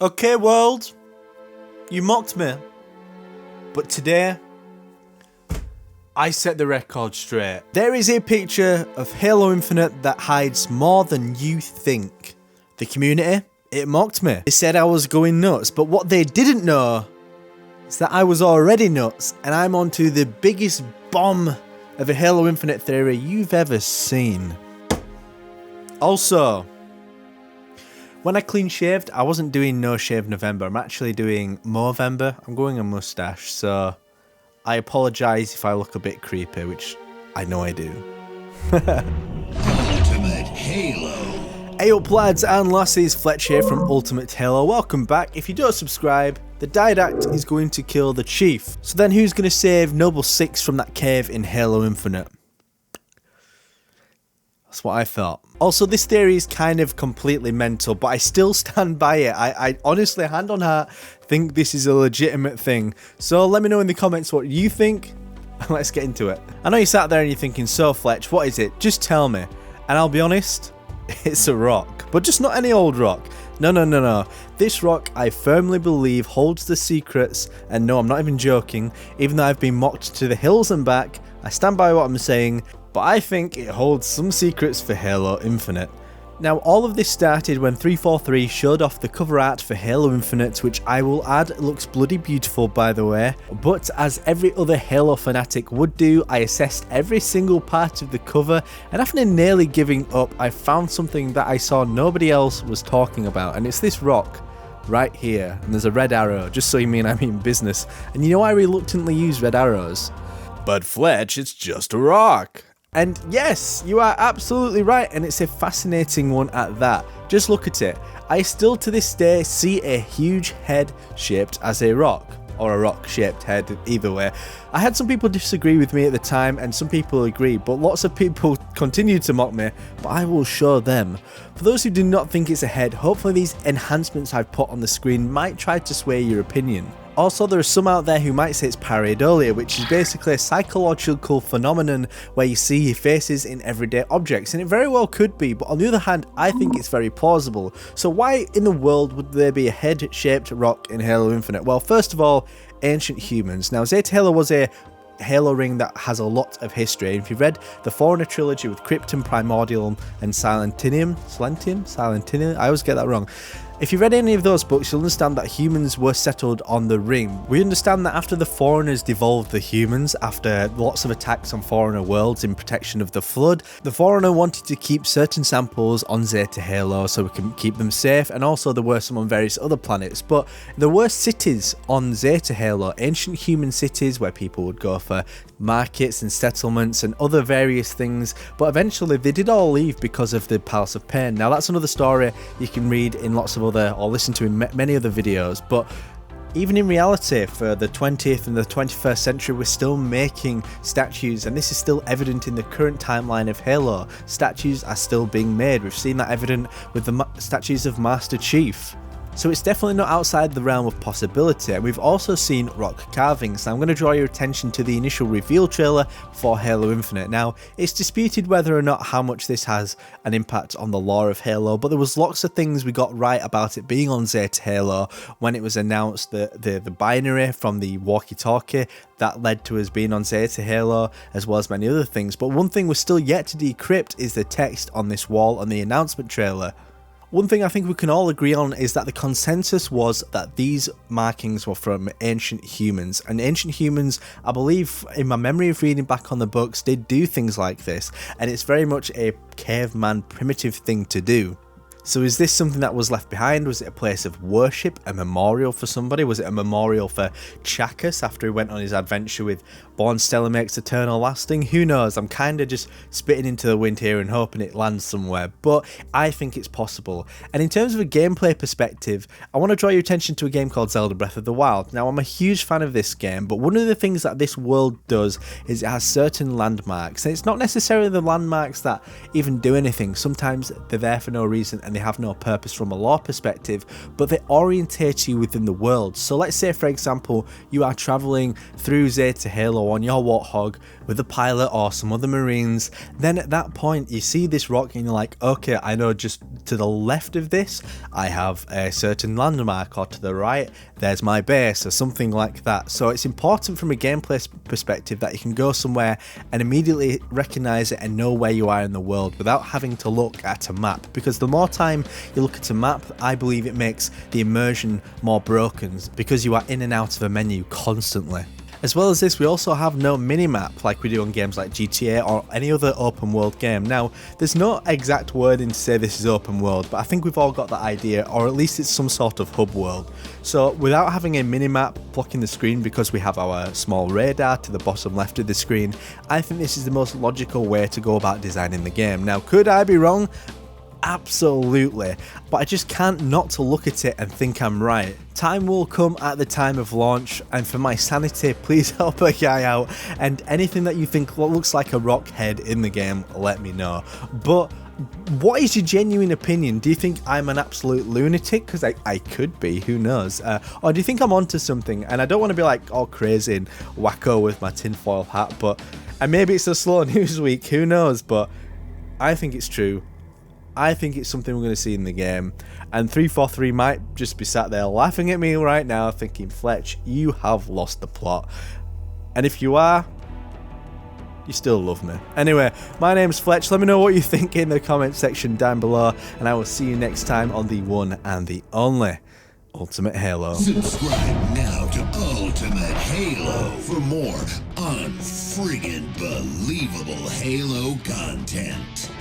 Okay, world, you mocked me, but today, I set the record straight. There is a picture of Halo Infinite that hides more than you think. The community, it mocked me. They said I was going nuts, but what they didn't know is that I was already nuts, and I'm onto the biggest bomb of a Halo Infinite theory you've ever seen. Also, when I clean shaved, I wasn't doing no shave November. I'm actually doing Movember. I'm growing a mustache, so I apologise if I look a bit creepy, which I know I do. Ultimate Halo. Hey up lads and lassies, Fletch here from Ultimate Halo. Welcome back. If you don't subscribe, the Didact is going to kill the Chief. So then who's going to save Noble 6 from that cave in Halo Infinite? That's what I thought. Also, this theory is kind of completely mental, but I still stand by it. I honestly, hand on heart, think this is a legitimate thing. So let me know in the comments what you think, and let's get into it. I know you sat there and you're thinking, so Fletch, what is it? Just tell me. And I'll be honest, it's a rock. But just not any old rock. No. This rock, I firmly believe, holds the secrets, and no, I'm not even joking. Even though I've been mocked to the hills and back, I stand by what I'm saying. But I think it holds some secrets for Halo Infinite. Now, all of this started when 343 showed off the cover art for Halo Infinite, which I will add looks bloody beautiful by the way. But as every other Halo fanatic would do, I assessed every single part of the cover, and after nearly giving up, I found something that I saw nobody else was talking about, and it's this rock right here, and there's a red arrow, just so you mean I mean business. And you know I reluctantly use red arrows. But Fletch, it's just a rock. And yes, you are absolutely right, and it's a fascinating one at that. Just look at it. I still to this day see a huge head shaped as a rock, or a rock shaped head, either way. I had some people disagree with me at the time, and some people agree, but lots of people continue to mock me, but I will show them. For those who do not think it's a head, hopefully these enhancements I've put on the screen might try to sway your opinion. Also, there are some out there who might say it's pareidolia, which is basically a psychological phenomenon where you see faces in everyday objects, and it very well could be, but on the other hand, I think it's very plausible. So why in the world would there be a head-shaped rock in Halo Infinite? Well, first of all, ancient humans. Now, Zeta Halo was a Halo ring that has a lot of history. And if you've read the Forerunner trilogy with Krypton, Primordial, and Silentium, I always get that wrong. If you've read any of those books, you'll understand that humans were settled on the ring. We understand that after the Foreigners devolved the humans, after lots of attacks on Forerunner worlds in protection of the Flood, the Forerunner wanted to keep certain samples on Zeta Halo so we can keep them safe, and also there were some on various other planets. But there were cities on Zeta Halo, ancient human cities where people would go for markets and settlements and other various things, but eventually they did all leave because of the Palace of Pain. Now that's another story you can read in lots of other, or listen to in many other videos, but even in reality, for the 20th and the 21st century, we're still making statues, and this is still evident in the current timeline of Halo. Statues are still being made. We've seen that evident with the statues of Master Chief. So it's definitely not outside the realm of possibility. We've also seen rock carvings. Now I'm going to draw your attention to the initial reveal trailer for Halo Infinite. Now it's disputed whether or not how much this has an impact on the lore of Halo, but there was lots of things we got right about it being on Zeta Halo when it was announced, the binary from the walkie-talkie that led to us being on Zeta Halo, as well as many other things. But one thing we're still yet to decrypt is the text on this wall on the announcement trailer. One thing I think we can all agree on is that the consensus was that these markings were from ancient humans, and ancient humans, I believe, in my memory of reading back on the books, did do things like this, and it's very much a caveman primitive thing to do. So is this something that was left behind? Was it a place of worship, a memorial for somebody? Was it a memorial for Chakas after he went on his adventure with Born Stellar Makes Eternal Lasting? Who knows? I'm kind of just spitting into the wind here and hoping it lands somewhere, but I think it's possible. And in terms of a gameplay perspective, I want to draw your attention to a game called Zelda Breath of the Wild. Now, I'm a huge fan of this game, but one of the things that this world does is it has certain landmarks, and it's not necessarily the landmarks that even do anything. Sometimes they're there for no reason, and they have no purpose from a lore perspective, but they orientate you within the world. So let's say, for example, you are traveling through Zeta Halo on your Warthog with a pilot or some other Marines. Then at that point, you see this rock and you're like, okay, I know just to the left of this, I have a certain landmark, or to the right, there's my base, or something like that. So it's important from a gameplay perspective that you can go somewhere and immediately recognize it and know where you are in the world without having to look at a map, because the more time you look at a map, I believe it makes the immersion more broken, because you are in and out of a menu constantly. As well as this, we also have no minimap like we do on games like GTA or any other open world game. Now, there's no exact wording to say this is open world, but I think we've all got that idea, or at least it's some sort of hub world. So without having a minimap blocking the screen because we have our small radar to the bottom left of the screen, I think this is the most logical way to go about designing the game. Now, could I be wrong? Absolutely, but I just can't not to look at it and think I'm right. Time will come at the time of launch, and for my sanity, please help a guy out, and anything that you think looks like a rock head in the game, let me know. But what is your genuine opinion? Do you think I'm an absolute lunatic? Because I could be, who knows? Or do you think I'm onto something? And I don't want to be like all crazy and wacko with my tinfoil hat, and maybe it's a slow news week, who knows? But I think it's true. I think it's something we're going to see in the game, and 343 might just be sat there laughing at me right now thinking, Fletch, you have lost the plot. And if you are, you still love me. Anyway, my name's Fletch. Let me know what you think in the comment section down below, and I will see you next time on the one and the only Ultimate Halo. Subscribe now to Ultimate Halo for more unfriggin' believable Halo content.